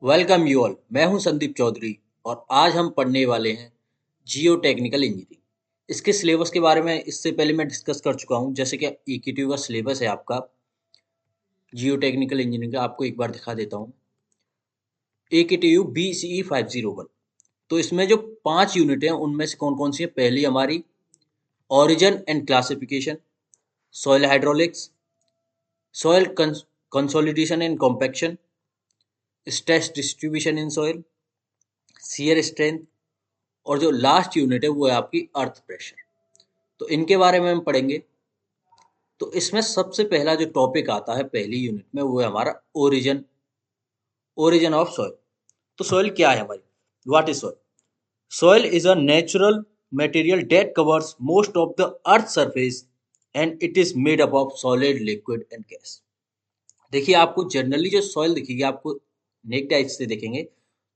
Welcome you all. मैं हूं संदीप चौधरी और आज हम पढ़ने वाले हैं जियो टेक्निकल इंजीनियरिंग। इसके सिलेबस के बारे में इससे पहले मैं डिस्कस कर चुका हूं। जैसे कि EKTU का सिलेबस है आपका जियो टेक्निकल इंजीनियरिंग का, आपको एक बार दिखा देता हूं। EKTU BCE 501। तो इसमें जो 5 यूनिट हैं उनमें से कौन कौन सी है? पहली हमारी origin and classification, soil hydraulics, soil consolidation and compaction, stress distribution in soil, shear strength, और जो लास्ट यूनिट है वो है आपकी अर्थ प्रेशर। तो इनके बारे में हम पढ़ेंगे। तो इसमें सबसे पहला जो टॉपिक आता है पहली यूनिट में वो है हमारा ओरिजिन। Origin of soil. तो सॉइल क्या है हमारी? What is soil? Soil is a natural material that covers most of the earth surface and it is made up of solid, liquid and gas. देखिए, आपको जनरली जो soil दिखेगी, आपको necked eyes से देखेंगे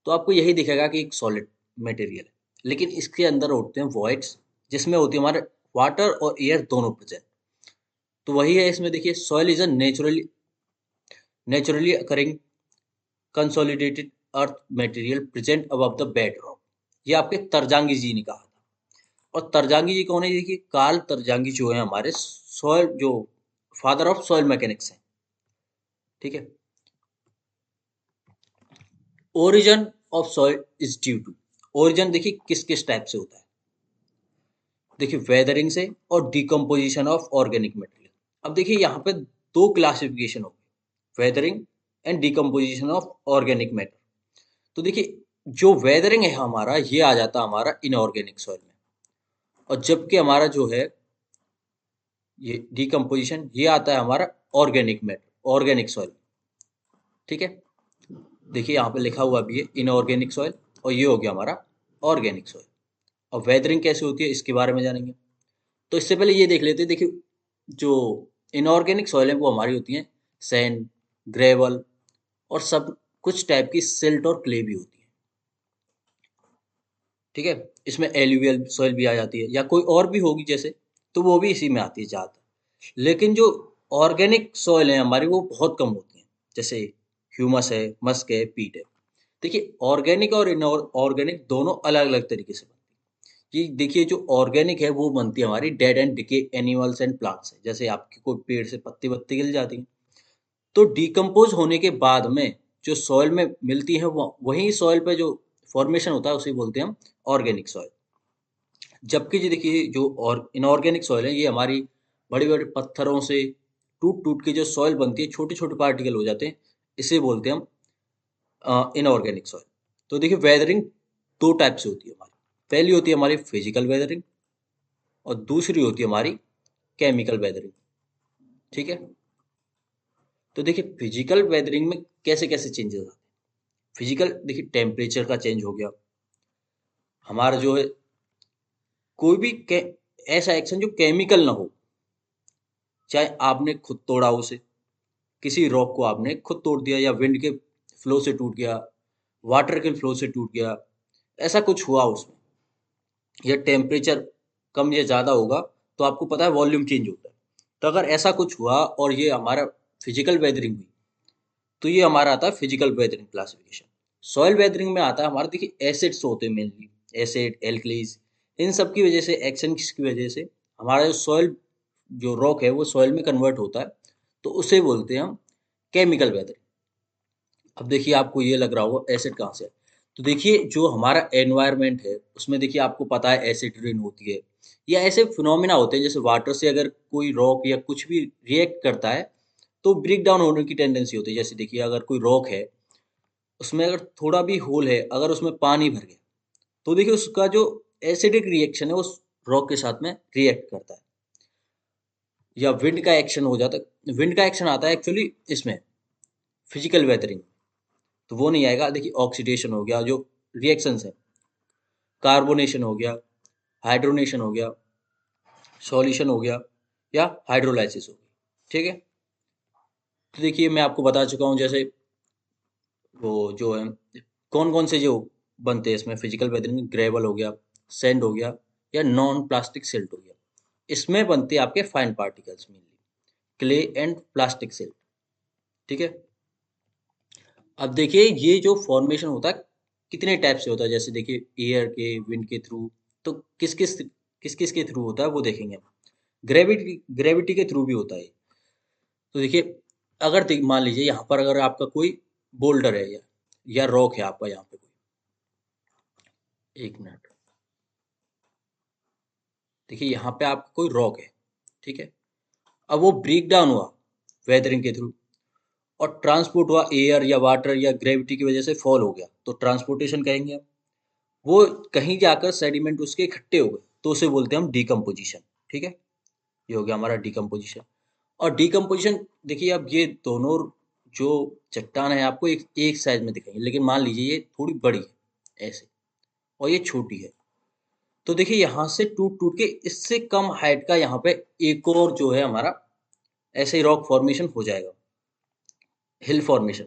तो आपको यही दिखेगा कि एक सॉलिड मटेरियल है, लेकिन इसके अंदर होते हैं वॉइड्स, जिसमें होती है हमारे वाटर और एयर दोनों प्रेजेंट। तो वही है इसमें। देखिए, soil is a naturally occurring consolidated earth material present above the bed rock. ये आपके तरजांगी जी ने कहा था। और तरजांगी जी कौन है? देखिए, कार्ल तरजांगी जो है हमारे सॉइल जो फादर ऑफ सॉइल मैकेनिक्स हैं। ठीक है। Origin of soil is due to. Origin देखिए किस किस टाइप से होता है। देखिए, वेदरिंग से और डिकम्पोजिशन ऑफ ऑर्गेनिक मटेरियल। अब देखिए यहाँ पे दो क्लासिफिकेशन हो गई, weathering and decomposition of organic matter. तो देखिए, जो वेदरिंग है हमारा, ये आ जाता है हमारा इनऑर्गेनिक सॉइल में, और जबकि हमारा जो है ये डिकम्पोजिशन, ये आता है हमारा ऑर्गेनिक मैटर, ऑर्गेनिक सॉइल। ठीक है। देखिए यहाँ पे लिखा हुआ भी है इनऑर्गेनिक सॉइल, और ये हो गया हमारा ऑर्गेनिक सॉइल। अब वेदरिंग कैसे होती है इसके बारे में जानेंगे। तो इससे पहले ये देख लेते हैं। देखिए, जो इनऑर्गेनिक सॉइल है वो हमारी होती हैं सैंड, ग्रेवल, और सब कुछ टाइप की सिल्ट और क्ले भी होती है। ठीक है। इसमें एल्यूवियल सॉइल भी आ जाती है, या कोई और भी होगी जैसे, तो वो भी इसी में आती है ज़्यादातर। लेकिन जो ऑर्गेनिक सॉइल है हमारी वो बहुत कम होती हैं। जैसे ह्यूमस है, मस्क है, पीट है। देखिए, ऑर्गेनिक और इनऑर्गेनिक दोनों अलग अलग तरीके से बनती है। ये देखिए, जो ऑर्गेनिक है वो बनती है हमारी dead and decay animals and plants है। जैसे आपकी कोई पेड़ से पत्ती वत्ती गिर जाती है, तो डिकम्पोज होने के बाद में जो सॉइल में मिलती है वो वही सॉइल पे जो फॉर्मेशन होता है उसे बोलते हैं हम ऑर्गेनिक सॉइल। जबकि जी देखिए, जो और इनऑर्गेनिक सॉइल है ये हमारी बड़े बड़े पत्थरों से टूट टूट के जो सॉइल बनती है, छोटे छोटे पार्टिकल हो जाते हैं, इसे बोलते हैं हम इनऑर्गेनिक सॉइल। तो देखिए, वेदरिंग दो टाइप से होती है हमारी। पहली होती है हमारी फिजिकल वेदरिंग, और दूसरी होती है हमारी केमिकल वेदरिंग। ठीक है। तो देखिए, फिजिकल वेदरिंग में कैसे कैसे चेंजेस आते हैं। फिजिकल देखिए, टेम्परेचर का चेंज हो गया हमारा, जो है कोई भी ऐसा एक्शन जो केमिकल ना हो, चाहे आपने खुद तोड़ा उसे, किसी रॉक को आपने खुद तोड़ दिया, या विंड के फ्लो से टूट गया, वाटर के फ्लो से टूट गया, ऐसा कुछ हुआ उसमें, या टेम्परेचर कम या ज़्यादा होगा, तो आपको पता है वॉल्यूम चेंज होता है। तो अगर ऐसा कुछ हुआ और ये हमारा फिजिकल वेदरिंग हुई, तो ये हमारा आता है physical weathering classification. Soil weathering में आता है हमारा, देखिए एसिड्स होते हैं मेनली, एसिड, एल्कलीज, इन सब की वजह से, एक्शन की वजह से हमारा जो सॉइल, जो रॉक है वो सॉइल में कन्वर्ट होता है, तो उसे बोलते हैं हम केमिकल वेदरिंग। अब देखिए, आपको ये लग रहा होगा एसिड कहाँ से है। तो देखिए, जो हमारा एनवायरनमेंट है उसमें देखिए आपको पता है एसिड रेन होती है, या ऐसे फिनोमिना होते हैं जैसे वाटर से अगर कोई रॉक या कुछ भी रिएक्ट करता है तो ब्रेक डाउन होने की टेंडेंसी होती है। जैसे देखिए, अगर कोई रॉक है, उसमें अगर थोड़ा भी होल है, अगर उसमें पानी भर गया, तो देखिए उसका जो एसिडिक रिएक्शन है उस रॉक के साथ में रिएक्ट करता है। या विंड का एक्शन हो जाता है, विंड का एक्शन आता है एक्चुअली इसमें फिजिकल वेदरिंग, तो वो नहीं आएगा। देखिए, ऑक्सीडेशन हो गया, जो रिएक्शंस है, कार्बोनेशन हो गया, हाइड्रोनेशन हो गया, सॉल्यूशन हो गया, या हाइड्रोलाइसिस हो गई। ठीक है। तो देखिए, मैं आपको बता चुका हूँ जैसे वो जो है कौन कौन से जो बनते हैं इसमें फिजिकल वेदरिंग, ग्रेवल हो गया, सैंड हो गया, या नॉन प्लास्टिक सिल्ट हो गया। इसमें बनते हैं आपके fine particles mainly, clay and plastic silt. ठीक है। अब देखिए ये जो फॉर्मेशन होता है कितने टाइप से होता है, जैसे देखिए एयर के, विंड के थ्रू, तो किस किस के थ्रू होता है वो देखेंगे हम। ग्रेविटी ग्रेविटी के थ्रू भी होता है। तो देखिए अगर मान लीजिए यहाँ पर अगर आपका कोई बोल्डर है या रॉक है आपका यहाँ पे कोई, एक मिनट, देखिए यहाँ पे आपका कोई रॉक है, ठीक है। अब वो ब्रेक डाउन हुआ वेदरिंग के थ्रू और ट्रांसपोर्ट हुआ एयर या वाटर या ग्रेविटी की वजह से फॉल हो गया, तो ट्रांसपोर्टेशन कहेंगे हम। वो कहीं जाकर सेडिमेंट उसके इकट्ठे हो गए तो उसे बोलते हैं हम डीकम्पोजिशन, ठीक है। ये हो गया हमारा डीकम्पोजिशन। और डीकम्पोजिशन देखिए अब ये दोनों जो चट्टान है आपको एक साइज में दिखेंगे, लेकिन मान लीजिए ये थोड़ी बड़ी है ऐसे और ये छोटी है, तो देखिए यहाँ से टूट टूट के इससे कम हाइट का यहाँ पे एक और जो है हमारा ऐसे ही रॉक फॉर्मेशन हो जाएगा, हिल फॉर्मेशन।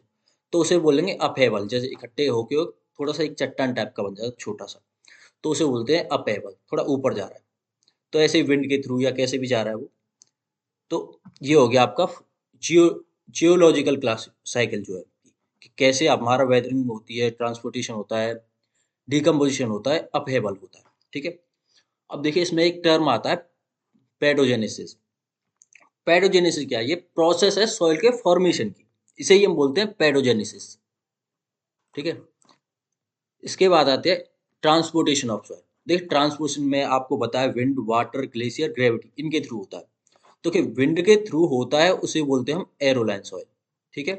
तो उसे बोलेंगे अपहेवल, जैसे इकट्ठे होके वो थोड़ा सा एक चट्टान टाइप का बन जाएगा छोटा सा, तो उसे बोलते हैं अपहेवल, थोड़ा ऊपर जा रहा है। तो ऐसे ही विंड के थ्रू या कैसे भी जा रहा है वो। तो ये हो गया आपका जियो जियोलॉजिकल क्लास साइकिल जो है, कि कैसे हमारा वेदरिंग होती है, ट्रांसपोर्टेशन होता है, डिकम्पोजिशन होता है, अपहेवल होता है, ठीक है। अब देखिए इसमें एक टर्म आता है पेडोजेनेसिस। पेडोजेनेसिस क्या है? ये प्रोसेस है सॉइल के फॉर्मेशन की, इसे ही हम बोलते हैं पेडोजेनेसिस, ठीक है। इसके बाद आते हैं ट्रांसपोर्टेशन ऑफ सॉइल। देखिए ट्रांसपोर्टेशन में आपको बताया विंड, वाटर, ग्लेशियर, ग्रेविटी, इनके थ्रू होता है। तो कि विंड के थ्रू होता है उसे बोलते हैं हम एरोलाइन सॉइल, ठीक है।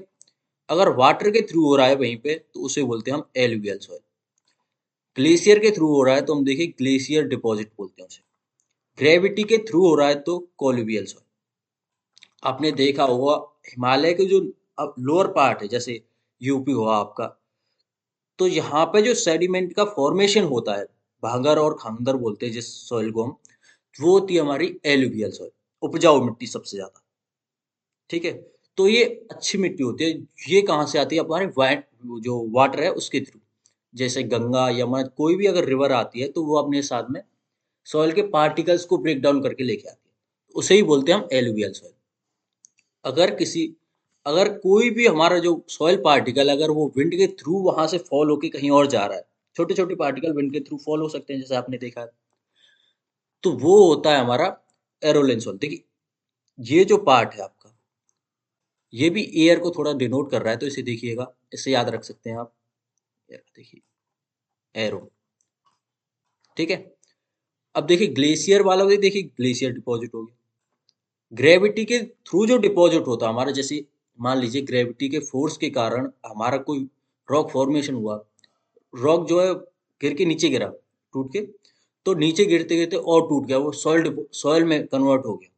अगर वाटर के थ्रू हो रहा है वहीं पे तो उसे बोलते हैं हम एलुवियल सॉइल। ग्लेशियर के थ्रू हो रहा है तो हम देखिए ग्लेशियर डिपॉजिट बोलते हैं उसे। ग्रेविटी के थ्रू हो रहा है तो कोलुवियल सॉइल। आपने देखा होगा हिमालय के जो लोअर पार्ट है, जैसे यूपी हुआ आपका, तो यहाँ पे जो सेडिमेंट का फॉर्मेशन होता है, भांगर और खांगदर बोलते हैं जिस सॉइल को हम, वो होती है हमारी एलुवियल सॉइल, उपजाऊ मिट्टी सबसे ज्यादा, ठीक है। तो ये अच्छी मिट्टी होती है। ये कहाँ से आती है? हमारे जो वाटर है उसके थ्रू, जैसे गंगा, यमुना, कोई भी अगर रिवर आती है तो वो अपने साथ में सॉइल के पार्टिकल्स को ब्रेक डाउन करके लेके आती है, उसे ही बोलते हैं हम एलुवियल सॉइल। अगर किसी अगर कोई भी हमारा जो सॉइल पार्टिकल अगर वो विंड के थ्रू वहां से फॉल होके कहीं और जा रहा है, छोटे छोटे पार्टिकल विंड के थ्रू फॉल हो सकते हैं जैसे आपने देखा है, तो वो होता है हमारा एरोलिन सॉइल। देखिए ये जो पार्ट है आपका, ये भी एयर को थोड़ा डिनोट कर रहा है, तो इसे देखिएगा, इसे याद रख सकते हैं आप। देखिए एरो, ठीक है। अब देखिए ग्लेशियर वाला भी, देखिए ग्लेशियर डिपॉजिट हो गया। ग्रेविटी के थ्रू जो डिपॉजिट होता है हमारा, जैसे मान लीजिए ग्रेविटी के फोर्स के कारण हमारा कोई रॉक फॉर्मेशन हुआ, रॉक जो है गिर के नीचे गिरा, टूट के, तो नीचे गिरते गिरते और टूट गया, वो सॉइल सॉइल में कन्वर्ट हो गया,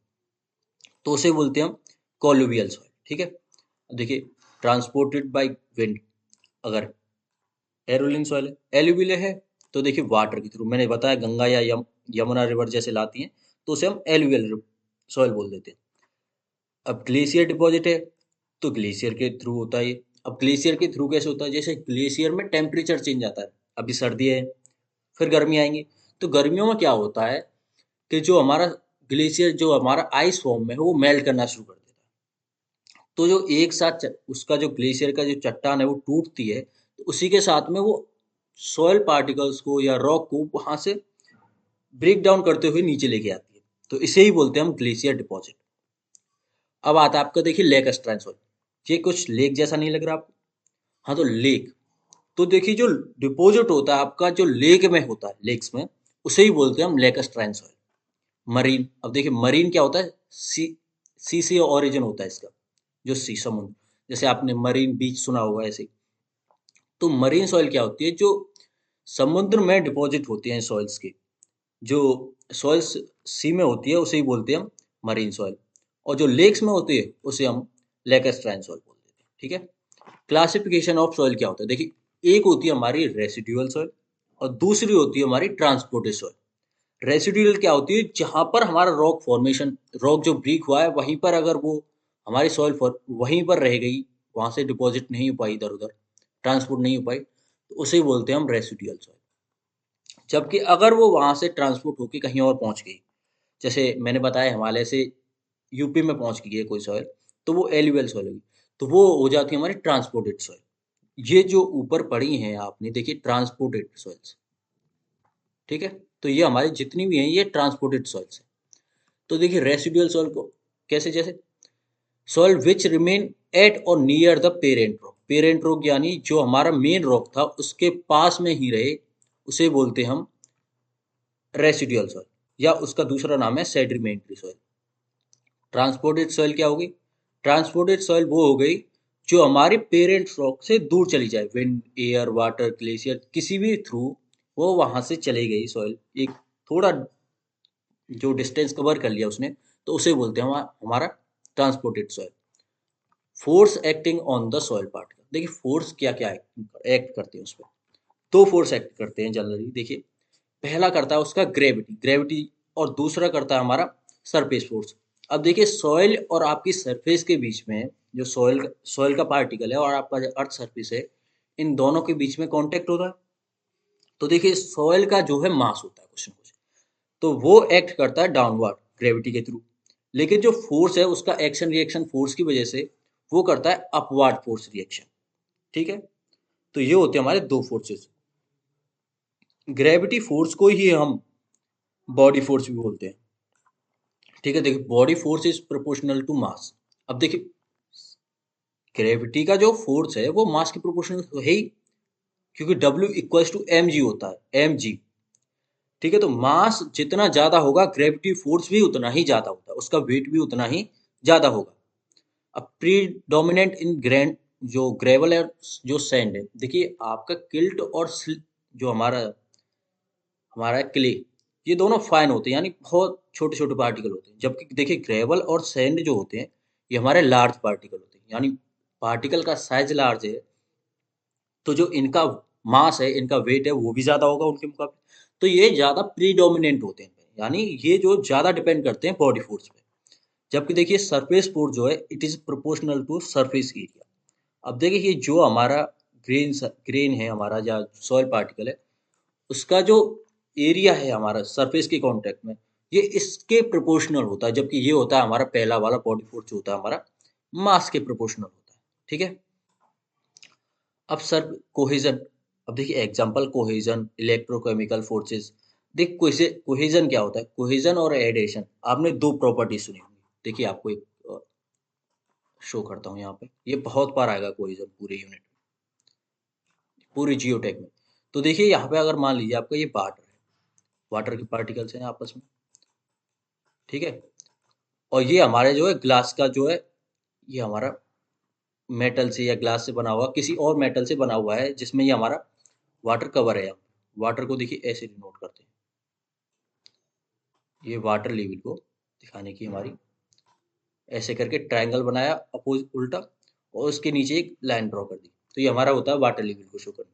तो उसे बोलते हैं हम कोलुवियल सॉइल, ठीक है। अब देखिए ट्रांसपोर्टेड बाय विंड, अगर एरोलिन सॉइल है, एलुवियल है, तो देखिए वाटर के थ्रू, मैंने बताया गंगा या यमुना रिवर जैसे लाती हैं, तो उसे हम एलुवियल सॉइल बोल देते हैं। अब ग्लेशियर डिपॉजिट है तो ग्लेशियर के थ्रू होता है ये। अब ग्लेशियर के थ्रू कैसे होता है? जैसे ग्लेशियर में टेम्परेचर चेंज आता है, अभी सर्दी है, फिर गर्मी आएंगी, तो गर्मियों में क्या होता है कि जो हमारा ग्लेशियर जो हमारा आइस फॉर्म में है वो मेल्ट करना शुरू कर देता है। तो जो एक साथ उसका जो ग्लेशियर का जो चट्टान है वो टूटती है, तो उसी के साथ में वो सॉइल पार्टिकल्स को या रॉक को वहां से ब्रेक डाउन करते हुए नीचे लेके आती है, तो इसे ही बोलते हैं हम ग्लेशियर डिपॉजिट। अब आता है आपका देखिए लेक स्ट्राइन सॉइल। ये कुछ लेक जैसा नहीं लग रहा आपको? हाँ, तो लेक, तो देखिए जो डिपॉजिट होता है आपका जो लेक में होता है, लेक्स में, उसे ही बोलते हैं हम लेक स्ट्राइन सॉइल। मरीन, अब देखिए मरीन क्या होता है? सी से ओरिजिन होता है इसका, जो सी समुद्र, जैसे आपने मरीन बीच सुना होगा ऐसे। तो मरीन सॉइल क्या होती है? जो समुद्र में डिपॉजिट होती हैं सॉइल्स की, जो सॉइल्स सी में होती है उसे ही बोलते हैं हम मरीन सॉइल, और जो लेक्स में होती है उसे हम लेकस्ट्राइन सॉइल बोल देते हैं, ठीक है। क्लासिफिकेशन ऑफ सॉइल क्या होता है? देखिए एक होती है हमारी रेसिडुअल सॉइल और दूसरी होती है हमारी ट्रांसपोर्टेड सॉइल। रेसिडुअल क्या होती है? जहां पर हमारा रॉक फॉर्मेशन, रॉक जो ब्रीक हुआ है वहीं पर अगर वो हमारी सॉइल फॉर वहीं पर रह गई, वहां से डिपॉजिट नहीं हो पाई, इधर उधर ट्रांसपोर्ट नहीं हो पाई, तो उसे बोलते हैं हम रेसिडुअल सॉइल। जबकि अगर वो वहां से ट्रांसपोर्ट होकर कहीं और पहुंच गई, जैसे मैंने बताया हिमालय से यूपी में पहुंच गई है कोई सॉइल, तो वो एलुवियल सॉइल होगी, तो वो हो जाती है हमारी ट्रांसपोर्टेड सॉइल। ये जो ऊपर पड़ी हैं आपने देखिए ट्रांसपोर्टेड सॉइल्स, ठीक है। तो ये हमारी जितनी भी हैं ये ट्रांसपोर्टेड सॉइल्स हैं। तो देखिए रेसिडुअल सॉइल को कैसे, जैसे सॉइल विच रिमेन एट और नियर द पेरेंट रॉक यानी जो हमारा मेन रॉक था उसके पास में ही रहे, उसे बोलते हम रेसिडुअल सॉइल, या उसका दूसरा नाम है सेडिमेंट्री सॉइल। ट्रांसपोर्टेड सॉइल क्या होगी? ट्रांसपोर्टेड सॉइल वो हो गई जो हमारे पेरेंट रॉक से दूर चली जाए, विंड, एयर, वाटर, ग्लेशियर किसी भी थ्रू वो वहां से चली गई सॉइल, एक थोड़ा जो डिस्टेंस कवर कर लिया उसने, तो उसे बोलते हैं हमारा transported soil. Force acting on the soil particle, देखिए फोर्स क्या क्या एक्ट करते हैं उस पर। दो फोर्स एक्ट करते हैं जनरली, देखिए पहला करता है उसका ग्रेविटी और दूसरा करता है हमारा सरफेस फोर्स। अब देखिए सॉइल और आपकी सरफेस के बीच में जो सॉइल का पार्टिकल है और आपका जो अर्थ सरफेस है, इन दोनों के बीच में कांटेक्ट होता है। तो देखिए सॉइल का जो है मास होता है कुछ ना कुछ, तो वो एक्ट करता है डाउनवर्ड ग्रेविटी के थ्रू, लेकिन जो फोर्स है उसका एक्शन रिएक्शन फोर्स की वजह से वो करता है अपवर्ड फोर्स रिएक्शन, ठीक है। तो ये होते हैं हमारे दो फोर्सेस। ग्रेविटी फोर्स को ही हम बॉडी फोर्स भी बोलते हैं, ठीक है। देखिए body force is proportional to mass. अब देखिए ग्रेविटी का जो फोर्स है वो मास के प्रोपोर्शनल है ही, क्योंकि W equals to M G होता है, एम जी, ठीक है। तो मास जितना ज्यादा होगा ग्रेविटी फोर्स भी उतना ही ज्यादा होता है, उसका वेट भी उतना ही ज्यादा होगा। अब प्रीडोमिनेंट इन ग्रैंड जो ग्रेवल है, जो सैंड है, देखिए आपका किल्ट और जो हमारा हमारा क्ले, ये दोनों फाइन होते हैं, यानी बहुत छोटे छोटे पार्टिकल होते हैं। जबकि देखिए ग्रेवल और सैंड जो होते हैं ये हमारे लार्ज पार्टिकल होते हैं, यानी पार्टिकल का साइज लार्ज है, तो जो इनका मास है, इनका वेट है, वो भी ज्यादा होगा उनके मुकाबले। तो ये ज्यादा प्रीडोमिनेंट होते हैं, यानी ये जो ज्यादा डिपेंड करते हैं बॉडी फोर्स पे। जबकि देखिए सरफेस फोर्स जो है it is proportional to surface area. अब देखिए ये जो हमारा ग्रेन है हमारा, या सॉइल पार्टिकल है, उसका जो एरिया है हमारा सरफेस के कांटेक्ट में, ये इसके प्रोपोर्शनल होता है, जबकि ये होता है हमारा पहला वाला बॉडी फोर्स जो होता है हमारा मास के प्रोपोर्शनल होता है, ठीक है। अब सर कोहेजन, अब देखिए एग्जांपल कोहेजन, इलेक्ट्रोकेमिकल फोर्सेस। देख कोहेजन क्या होता है, कोहेजन और एडेशन, आपने दो प्रॉपर्टी सुनी होंगी। देखिए आपको एक शो करता हूँ यहाँ पे, ये बहुत बार आएगा कोहेजन पूरे यूनिट में, पूरे जियोटेक में। तो देखिए यहाँ पे अगर मान लीजिए आपका ये वाटर है, वाटर के पार्टिकल्स हैं आपस में, ठीक है। और ये हमारे जो है ग्लास का जो है, ये हमारा मेटल से या ग्लास से बना हुआ, किसी और मेटल से बना हुआ है, जिसमें ये हमारा वाटर कवर है। यहाँ वाटर को देखिए ऐसे डिनोट करते हैं, ये वाटर लेवल को दिखाने की हमारी ऐसे करके ट्रायंगल बनाया अपोज उल्टा, और उसके नीचे एक लाइन ड्रॉ कर दी, तो ये हमारा होता है वाटर लेवल को शो करना।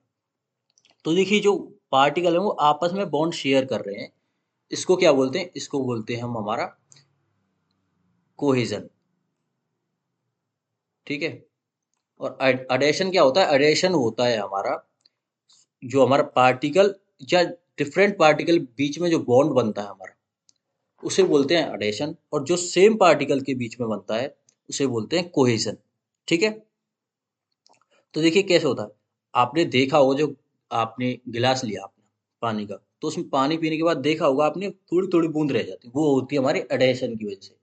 तो देखिए जो पार्टिकल है वो आपस में बॉन्ड शेयर कर रहे हैं, इसको क्या बोलते हैं, इसको बोलते हैं हम हमारा कोहेजन, ठीक है। और अडेशन क्या होता है, अडेशन होता है हमारा जो हमारा पार्टिकल या डिफरेंट पार्टिकल बीच में जो बॉन्ड बनता है हमारा, उसे बोलते हैं अडेशन, और जो सेम पार्टिकल के बीच में बनता है उसे बोलते हैं कोहेजन, ठीक है। तो देखिए कैसे होता है, आपने देखा होगा जो आपने गिलास लिया आपने पानी का, तो उसमें पानी पीने के बाद देखा होगा आपने थोड़ी थोड़ी बूंद रह जाती है, वो होती है हमारी एडेशन की वजह से।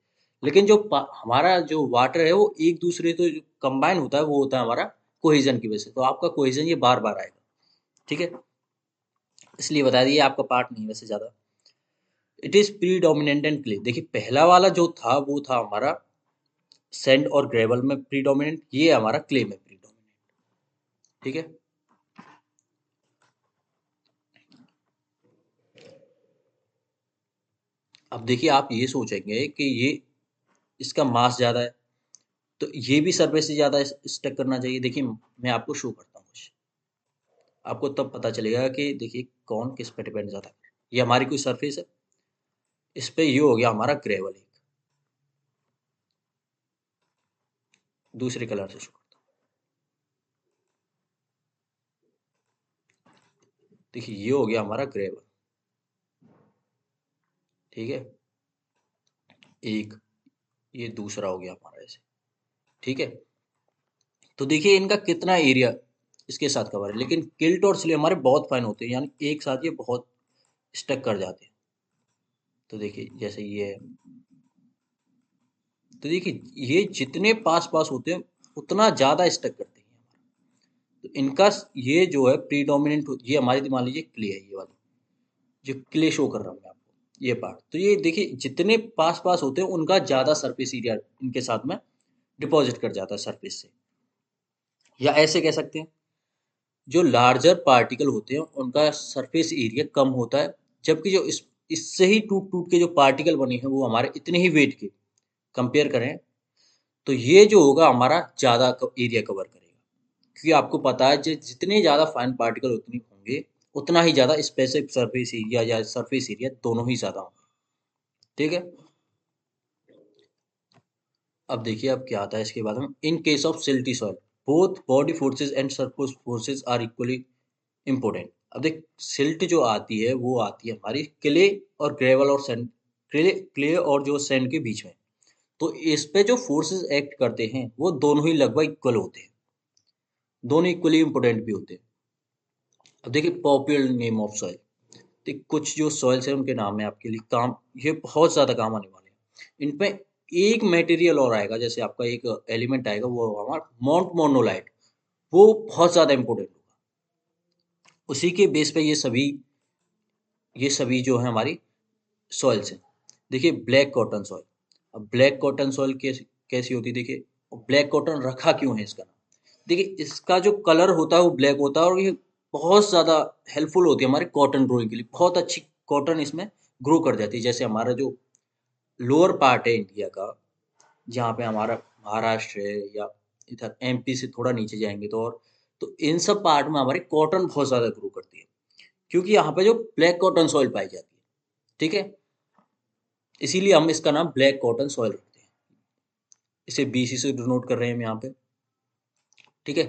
लेकिन जो हमारा जो वाटर है वो एक दूसरे तो कंबाइन होता है, वो होता है हमारा कोहेजन की वजह से। तो आपका कोहेजन ये बार बार आएगा, ठीक है। इसलिए बता दिए आपका पार्ट नहीं वैसे ज्यादा। It is predominant and clay, देखिए पहला वाला जो था वो था हमारा सैंड और ग्रेवल में प्रीडोमिनेंट, ये हमारा क्ले में प्रीडोमिनेंट, ठीक है। अब देखिए आप ये सोचेंगे कि ये इसका मास ज्यादा है, तो ये भी सरफेस से ज्यादा स्टक करना चाहिए। देखिए मैं आपको शो करता हूँ कुछ, आपको तब पता चलेगा कि देखिए कौन किस पे डिपेंड ज्यादा है। ये हमारी कोई सरफेस है, इस पे ये हो गया हमारा ग्रेवल, एक दूसरे कलर से शो करता हूँ। देखिए ये हो गया हमारा ग्रेवल, ठीक है। एक ये दूसरा हो गया हमारा ऐसे, ठीक है। तो देखिए इनका कितना एरिया इसके साथ कवर है, लेकिन किल्ट और स्ले हमारे बहुत फाइन होते हैं, यानी एक साथ ये बहुत स्टक कर जाते हैं। तो देखिए जैसे ये है, तो देखिए ये जितने पास पास होते हैं उतना ज़्यादा स्टक करते हैं। तो इनका ये जो है प्रीडोमिनेंट, ये हमारी मान लीजिए क्ले है, ये वाली जो क्ले शो कर रहा हूँ मैं आपको, ये पार्ट। तो ये देखिए जितने पास पास होते हैं उनका ज़्यादा सरफेस एरिया इनके साथ में डिपॉजिट कर जाता है सरफेस से। या ऐसे कह सकते हैं, जो लार्जर पार्टिकल होते हैं उनका सरफेस एरिया कम होता है, जबकि जो इससे ही टूट टूट के जो पार्टिकल बने हैं वो हमारे इतने ही वेट के कंपेयर करें तो ये जो होगा हमारा ज़्यादा एरिया कवर करेगा, क्योंकि आपको पता है जितने ज़्यादा फाइन पार्टिकल उतने होंगे उतना ही ज़्यादा स्पेसिफिक सरफेस एरिया या सरफेस एरिया दोनों ही ज़्यादा होंगे। ठीक है। अब देखिए अब क्या आता है इसके बाद में, in case of silty soil both body forces and surface forces are equally important. अब देख सिल्ट जो आती है वो आती है हमारी क्ले और ग्रेवल और सैंड, क्ले और जो सैंड के बीच में। तो इस पे जो फोर्सेस एक्ट करते हैं वो दोनों ही लगभग इक्वल होते हैं, दोनों इक्वली इम्पोर्टेंट भी होते हैं। अब देखिए पॉपुलर नेम ऑफ सॉइल, तो कुछ जो सॉइल्स हैं उनके नाम है आपके लिए, काम ये बहुत ज़्यादा काम आने वाले हैं। इन पे एक मटेरियल और आएगा, जैसे आपका एक एलिमेंट आएगा वो हमारा माउंट मोनोलाइट, वो बहुत ज़्यादा इंपॉर्टेंट होगा। उसी के बेस पे ये सभी जो है हमारी सॉइल्स हैं। देखिए ब्लैक कॉटन सॉइल, अब ब्लैक कॉटन सॉइल कैसी होती है देखिए, ब्लैक कॉटन रखा क्यों है इसका नाम, देखिए इसका जो कलर होता है वो ब्लैक होता है और ये बहुत ज़्यादा हेल्पफुल होती है हमारे कॉटन ग्रोइंग के लिए, बहुत अच्छी कॉटन इसमें ग्रो कर जाती है। जैसे हमारा जो लोअर पार्ट है इंडिया का, जहाँ पे हमारा महाराष्ट्र है या इधर एमपी से थोड़ा नीचे जाएंगे तो, और तो इन सब पार्ट में हमारी कॉटन बहुत ज़्यादा ग्रो करती है, क्योंकि यहाँ पे जो ब्लैक कॉटन सॉइल पाई जाती है। ठीक है, इसीलिए हम इसका नाम ब्लैक कॉटन सॉइल रखते हैं, इसे बीसी से डिनोट कर रहे हैं हम यहाँ पे। ठीक है,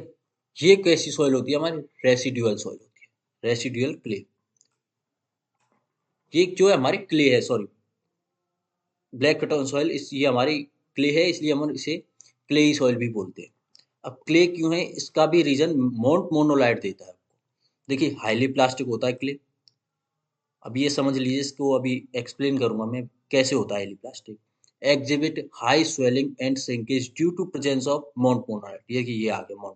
ये कैसी सॉइल होती है हमारी, रेसिडुअल सॉइल होती है, रेसिडुअल क्ले। ये जो है हमारी क्ले है, सॉरी ब्लैक कॉटन सॉइल, इस ये हमारी क्ले है, इसलिए हम इसे क्लेई सॉइल भी बोलते हैं। अब क्ले क्यों है इसका भी रीजन माउंट मोनोलाइट देता है आपको। देखिए हाईली प्लास्टिक होता है क्ले, अब ये समझ लीजिए, इसको अभी एक्सप्लेन करूंगा मैं कैसे होता है highly plastic. Exhibit high swelling and shrinkage due to presence of montmorillonite, ये आ गया माउंट मोनोलाइट।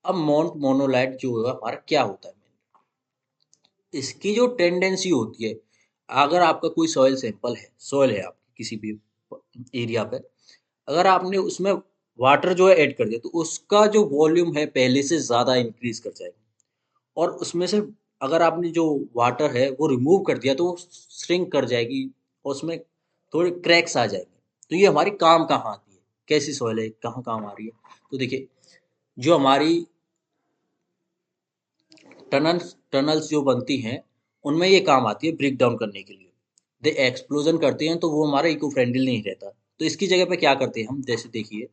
अब माउंट मोनोलाइट जो है हमारा क्या होता है, इसकी जो टेंडेंसी होती है, अगर आपका कोई सॉइल सैंपल है, सॉइल है आपकी किसी भी एरिया पे, अगर आपने उसमें वाटर जो है ऐड कर दिया तो उसका जो वॉल्यूम है पहले से ज़्यादा इंक्रीज कर जाएगा, और उसमें से अगर आपने जो वाटर है वो रिमूव कर दिया तो वो श्रिंक कर जाएगी और उसमें थोड़े क्रैक्स आ जाएंगे। तो ये हमारी काम कहाँ आती है, कैसी सॉइल है कहाँ काम आ रही है, तो देखिए जो हमारी टनल्स टनल्स जो बनती हैं उनमें ये काम आती है ब्रेक डाउन करने के लिए। दे एक्सप्लोजन करते हैं तो वो हमारा इको फ्रेंडली नहीं रहता, तो इसकी जगह पे क्या करते हैं हम, जैसे देखिए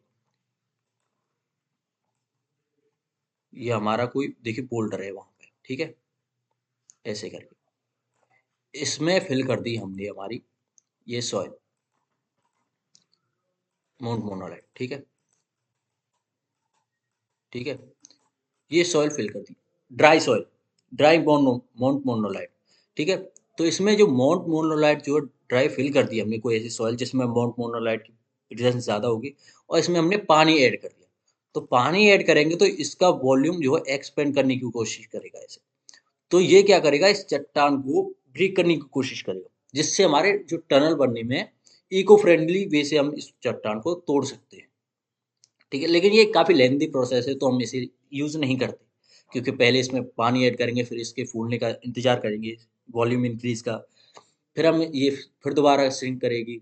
ये हमारा कोई देखिए बोल्डर है वहां पे, ठीक है, ऐसे करके इसमें फिल कर दी हमने हमारी ये सॉइल माउंट मोनोलाइट। ठीक है, ठीक है, ये सॉइल फिल कर दी, ड्राई सॉइल, ड्राई माउंट मोनोलाइट। ठीक है, तो इसमें जो माउंट मोनोलाइट जो ड्राई फिल कर दी हमने, कोई ऐसी सॉइल जिसमें माउंट मोनोलाइट की प्रेजेंस ज़्यादा होगी, और इसमें हमने पानी ऐड कर दिया, तो पानी ऐड करेंगे तो इसका वॉल्यूम जो है एक्सपेंड करने की कोशिश करेगा ऐसे, तो ये क्या करेगा इस चट्टान को ब्रेक करने की कोशिश करेगा, जिससे हमारे जो टनल बनने में इको फ्रेंडली वे से हम इस चट्टान को तोड़ सकते हैं। ठीक है, लेकिन ये काफ़ी लेंदी प्रोसेस है तो हम इसे यूज़ नहीं करते, क्योंकि पहले इसमें पानी ऐड करेंगे फिर इसके फूलने का इंतजार करेंगे, वॉल्यूम इंक्रीज का, फिर हम ये फिर दोबारा सिंक करेगी,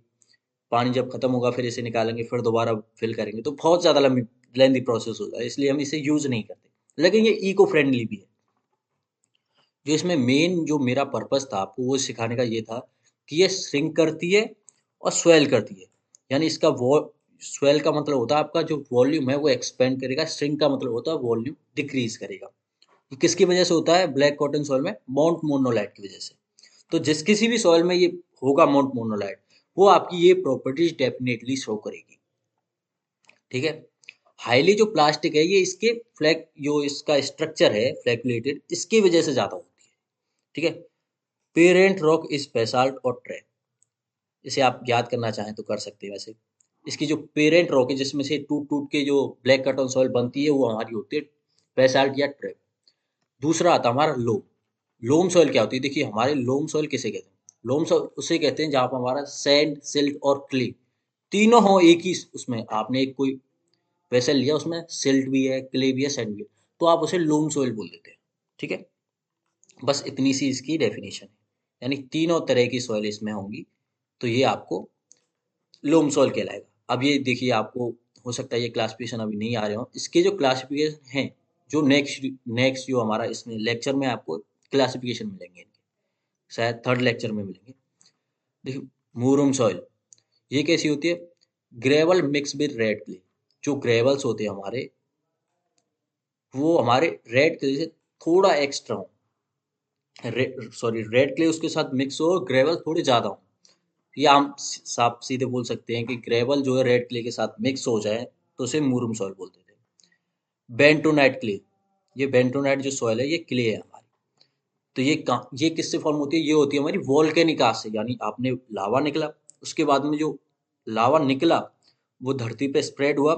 पानी जब खत्म होगा फिर इसे निकालेंगे फिर दोबारा फिल करेंगे, तो बहुत ज़्यादा लंबी लेंदी प्रोसेस होता है, इसलिए हम इसे यूज़ नहीं करते। लेकिन ये इको फ्रेंडली भी है। जो इसमें मेन जो मेरा पर्पस था आपको वो सिखाने का ये था कि ये श्रिंक करती है और स्वेल करती है, यानी इसका वो स्वेल का मतलब होता है आपका जो वॉल्यूम है वो एक्सपेंड करेगा, श्रिंक का मतलब होता है वॉल्यूम डिक्रीज करेगा। ये किसकी वजह से होता है ब्लैक कॉटन सॉइल में, माउंट मोनोलाइट की वजह से। तो जिस किसी भी सॉइल में ये होगा माउंट मोनोलाइट, वो आपकी ये प्रॉपर्टीज डेफिनेटली शो करेगी। ठीक है, हाईली जो प्लास्टिक है ये इसके फ्लैग जो इसका स्ट्रक्चर है फ्लैकुलेटेड इसकी वजह से ज़्यादा होती है। ठीक है। पेरेंट रॉक इज बेसाल्ट और ट्रैप, इसे आप याद करना चाहें तो कर सकते हैं। वैसे इसकी जो पेरेंट रॉक है जिसमें से टूट टूट के जो ब्लैक कट ऑन सॉइल बनती है वो हमारी होती है बेसाल्ट या ट्रैप। दूसरा आता है हमारा लोम। लोम सॉइल क्या होती है? देखिए हमारे लोम सॉइल किसे कहते हैं? लोम सॉइल उसे कहते हैं जहाँ पर हमारा सैंड, सिल्ट और क्ले तीनों हो एक ही उसमें। आपने एक कोई वेसल लिया, उसमें सिल्ट भी है, क्ले भी है, सैंड भी है, तो आप उसे लोम सॉइल बोल देते हैं। ठीक है। बस इतनी सी इसकी डेफिनेशन है, यानी तीनों तरह की सॉइल इसमें होंगी, तो ये आपको लोम सॉइल कहलाएगा। अब ये देखिए, आपको हो सकता है ये क्लासिफिकेशन अभी नहीं आ रहे हो, इसके जो क्लासिफिकेशन हैं, जो नेक्स्ट नेक्स्ट जो हमारा इसमें लेक्चर में आपको क्लासिफिकेशन मिलेंगे इनके, शायद थर्ड लेक्चर में मिलेंगे। देखिए, मूरुम सॉइल ये कैसी होती है? Gravel mix with red clay. जो ग्रेवल्स होते हैं हमारे, वो हमारे रेड क्ले से थोड़ा एक्स्ट्रा हो, सॉरी रेड क्ले उसके साथ मिक्स हो, ग्रेवल थोड़े ज़्यादा हो। या हम साफ सीधे बोल सकते हैं कि ग्रेवल जो है रेड क्ले के साथ मिक्स हो जाए तो उसे मूरुम सॉइल बोलते थे। बेंटोनाइट क्ले, ये बेंटोनाइट जो सॉइल है ये क्ले है हमारी। तो ये किससे फॉर्म होती है? ये होती है हमारी वॉल्केनिक आग से, यानी आपने लावा निकला, उसके बाद में जो लावा निकला वो धरती पे स्प्रेड हुआ,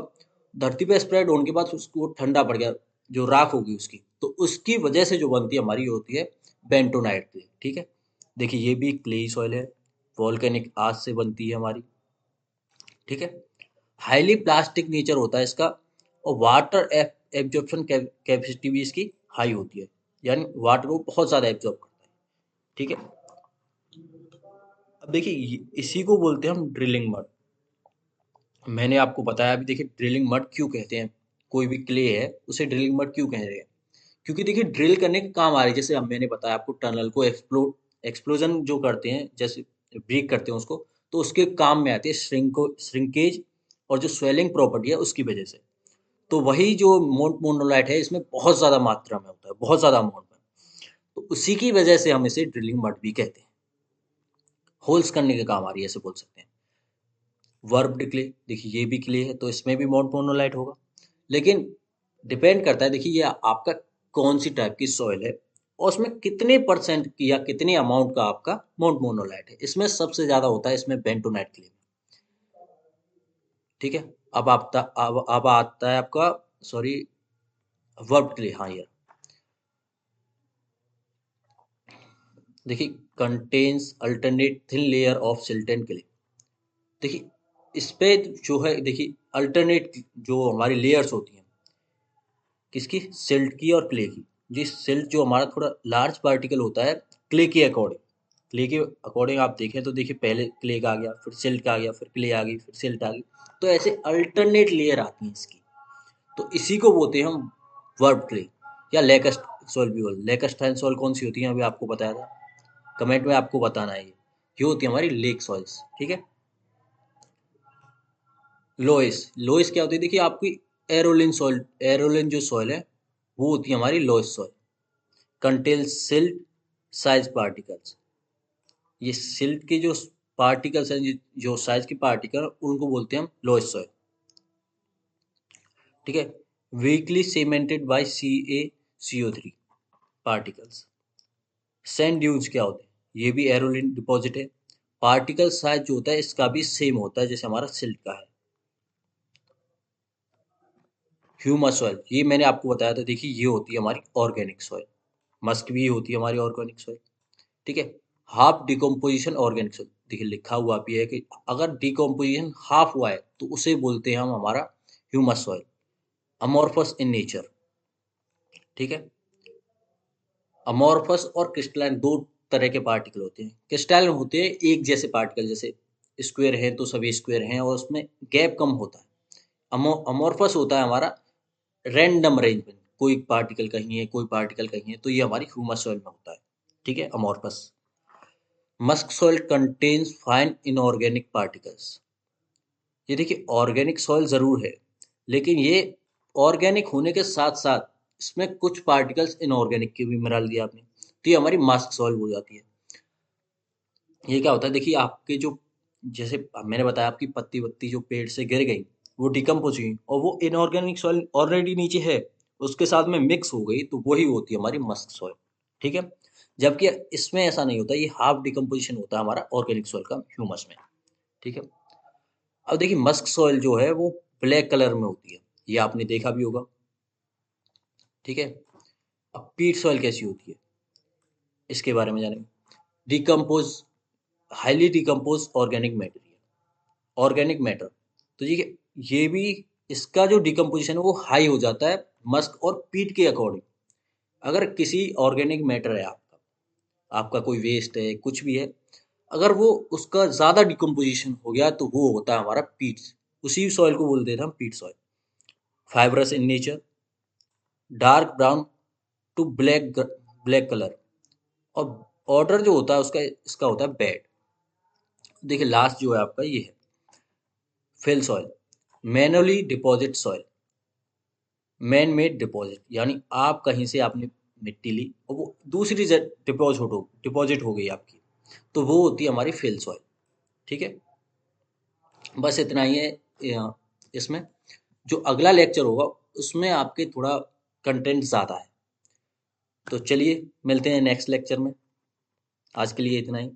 धरती पे स्प्रेड होने के बाद उसको ठंडा पड़ गया, जो राख होगी उसकी, तो उसकी वजह से जो बनती है हमारी होती है बेंटोनाइट क्ले। ठीक है। देखिए ये भी क्ले सॉइल है, वॉल्केनिक आग से बनती है हमारी। ठीक है। हाईली प्लास्टिक नेचर होता है इसका, और वाटर एब्जॉर्प्शन कैपेसिटी भी इसकी हाई होती है, यानी वाटर को बहुत ज़्यादा एब्जॉर्ब करता है। ठीक है। अब देखिए इसी को बोलते हैं हम ड्रिलिंग मड। मैंने आपको बताया अभी, देखिए ड्रिलिंग मड क्यों कहते हैं? कोई भी क्ले है उसे ड्रिलिंग मड क्यों कह रहे हैं? क्योंकि देखिए ड्रिल करने के काम आ रही है। जैसे अब मैंने बताया आपको, टनल को एक्सप्लोजन जो करते हैं, जैसे ब्रेक करते हैं उसको, तो उसके काम में आती है श्रिंकेज और जो स्वेलिंग प्रॉपर्टी है उसकी वजह से। तो वही जो मोनोलाइट है इसमें बहुत ज़्यादा मात्रा में होता है, बहुत ज़्यादा अमाउंट में, तो उसी की वजह से हम इसे ड्रिलिंग मड भी कहते हैं। होल्स करने के काम आ रही है ऐसे बोल सकते हैं। वर्ब्ड क्ले, देखिए ये भी क्ले है तो इसमें भी माउंट मोनोलाइट होगा, लेकिन डिपेंड करता है, देखिए ये आपका कौन सी टाइप की सॉइल है और उसमें कितने परसेंट की या कितने अमाउंट का आपका माउंट मोनोलाइट है। इसमें सबसे ज़्यादा होता है इसमें बेंटोनाइट क्ले। ठीक है। अब आता है आपका, सॉरी, वर्ब्ड क्ले। हाँ यार, देखिए contains alternate thin layer of silt and clay. देखिए इस पे जो है, देखिए अल्टरनेट जो हमारी लेयर्स होती हैं, किसकी? सिल्ट की और क्ले की। जी सिल्ट जो हमारा थोड़ा लार्ज पार्टिकल होता है क्ले के अकॉर्डिंग, क्ले के अकॉर्डिंग आप देखें तो देखिए पहले क्ले का आ गया, फिर सिल्ट का आ गया, फिर क्ले आ गई, फिर सिल्ट आ गई, तो ऐसे अल्टरनेट लेयर आती हैं इसकी। तो इसी को बोलते हैं हम वर्ब क्ले या लेकस्ट सॉइल भी बोलते हैं। लेकस्टाइन सॉइल कौन सी होती है अभी आपको बताया था, कमेंट में आपको बताना है। ये होती है हमारी लेक सॉइल्स। ठीक है। लोइस, लोइस क्या होती है? देखिए आपकी एरोलिन सॉइल, एरोलिन जो सॉइल है वो होती है हमारी loess soil. Contain silt size particles, ये सिल्ट के जो पार्टिकल्स हैं, जो साइज के पार्टिकल, उनको बोलते हैं हम लोइस सॉइल। ठीक है। Weakly cemented by CaCO3 particles. Sand dunes क्या होते हैं? ये भी एरोलिन डिपॉजिट है। पार्टिकल साइज जो होता है इसका भी सेम होता है जैसे हमारा सिल्ट का है। ह्यूमस सॉइल, ये मैंने आपको बताया था, देखिए ये होती है हमारी ऑर्गेनिक सॉइल। मस्क भी होती है हमारी ऑर्गेनिक सॉइल। ठीक है। हाफ डिकम्पोजिशन ऑर्गेनिक सॉइल, देखिए लिखा हुआ भी है कि अगर डिकम्पोजिशन हाफ हुआ है तो उसे बोलते हैं हम हमारा humus soil. Amorphous in nature. ठीक है। अमॉर्फस और क्रिस्टलाइन दो तरह के पार्टिकल होते हैं। क्रिस्टलाइन होते हैं एक जैसे पार्टिकल, जैसे स्क्वायर है तो सभी स्क्वायर हैं और उसमें गैप कम होता है। अमॉर्फस होता है हमारा रैंडम अरेंजमेंट, कोई पार्टिकल कहीं है, कोई पार्टिकल कहीं है, तो ये हमारी ह्यूमस सॉइल में होता है। ठीक है, amorphous. Musk soil contains fine inorganic particles. ये देखिए ऑर्गेनिक सॉइल ज़रूर है, लेकिन ये ऑर्गेनिक होने के साथ साथ इसमें कुछ पार्टिकल्स इनऑर्गेनिक के भी मिला दिया आपने, तो ये हमारी मास्क सॉइल हो जाती है। ये क्या होता है? देखिए आपके जो, जैसे मैंने बताया आपकी पत्ती वत्ती जो पेड़ से गिर गई, वो डिकम्पोज हुई और वो इनऑर्गेनिक सॉइल ऑलरेडी नीचे है, उसके साथ में मिक्स हो गई, तो वही होती है हमारी मस्क सॉइल। ठीक है, जबकि इसमें ऐसा नहीं होता, ये हाफ डिकम्पोजिशन होता है हमारा ऑर्गेनिक सॉइल का ह्यूमस में। ठीक है, अब देखिए मस्क सॉइल जो है वो ब्लैक कलर में होती है, ये आपने देखा भी होगा। ठीक है, अब पीट सॉइल कैसी होती है इसके बारे में जानेंगे। Decompose, highly decompose organic material, organic matter. तो ये भी, इसका जो डिकम्पोजिशन है वो हाई हो जाता है मस्क और पीट के अकॉर्डिंग। अगर किसी ऑर्गेनिक मैटर है आपका, आपका कोई वेस्ट है कुछ भी है, अगर वो उसका ज़्यादा डिकम्पोजिशन हो गया तो वो होता है हमारा पीट। उसी सॉइल को बोलते थे हम peat soil. Fibrous in nature, dark brown to black colour, और ऑर्डर जो होता है उसका, इसका होता है बेड। देखिए लास्ट जो है आपका ये है fill soil, manually deposit soil. Man made deposit यानी आप कहीं से आपने मिट्टी ली और वो दूसरी डिपॉजिट हो गई आपकी, तो वो होती है हमारी फिल सॉइल। ठीक है, बस इतना ही है इसमें। जो अगला लेक्चर होगा उसमें आपके थोड़ा कंटेंट ज़्यादा है। तो चलिए मिलते हैं नेक्स्ट लेक्चर में, आज के लिए इतना ही।